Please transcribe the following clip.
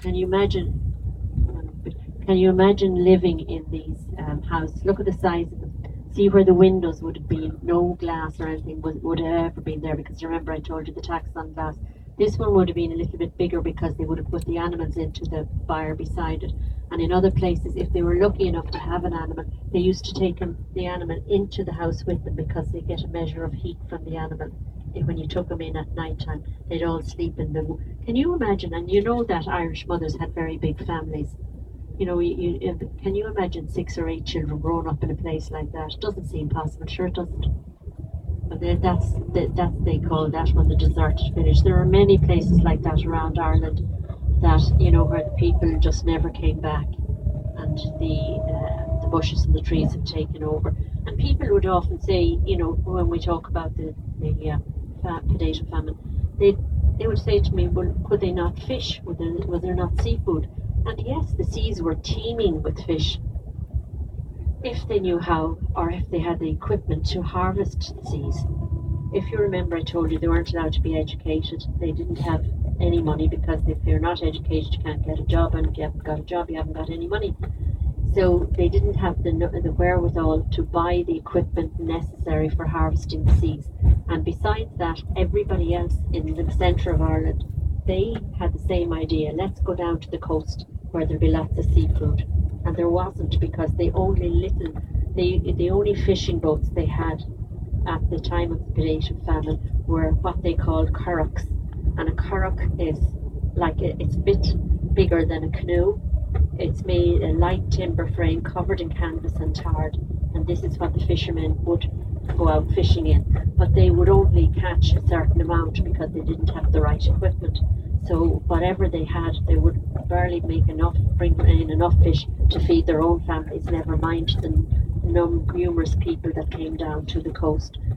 Can you imagine? Can you imagine living in these houses? Look at the size of them. See where the windows would have been, no glass or anything would have ever been there because remember I told you the tax on glass. This one would have been a little bit bigger because they would have put the animals into the byre beside it. And in other places, if they were lucky enough to have an animal, they used to take the animal into the house with them because they get a measure of heat from the animal. When you took them in at night time, they'd all sleep in the. Can you imagine? And you know that Irish mothers had very big families. Can you imagine 6 or 8 children growing up in a place like that? It doesn't seem possible. Sure, it doesn't. But that's they call that one the deserted village. There are many places like that around Ireland that where the people just never came back, and the bushes and the trees have taken over. And people would often say, when we talk about the potato famine, they they would say to me, well, could they not fish? Was there not seafood? And yes, the seas were teeming with fish if they knew how or if they had the equipment to harvest the seas. If you remember, I told you they weren't allowed to be educated. They didn't have any money because if you're not educated, you can't get a job, and if you haven't got a job, you haven't got any money. So they didn't have the wherewithal to buy the equipment necessary for harvesting the seas. And besides that, everybody else in the centre of Ireland, they had the same idea. Let's go down to the coast where there'll be lots of seafood. And there wasn't because the only fishing boats they had at the time of the potato famine were what they called currachs. And a currach is it's a bit bigger than a canoe. It's made a light timber frame covered in canvas and tarred, and this is what the fishermen would go out fishing in. But they would only catch a certain amount because they didn't have the right equipment. So whatever they had, they would barely make enough, bring in enough fish to feed their own families, never mind the numerous people that came down to the coast.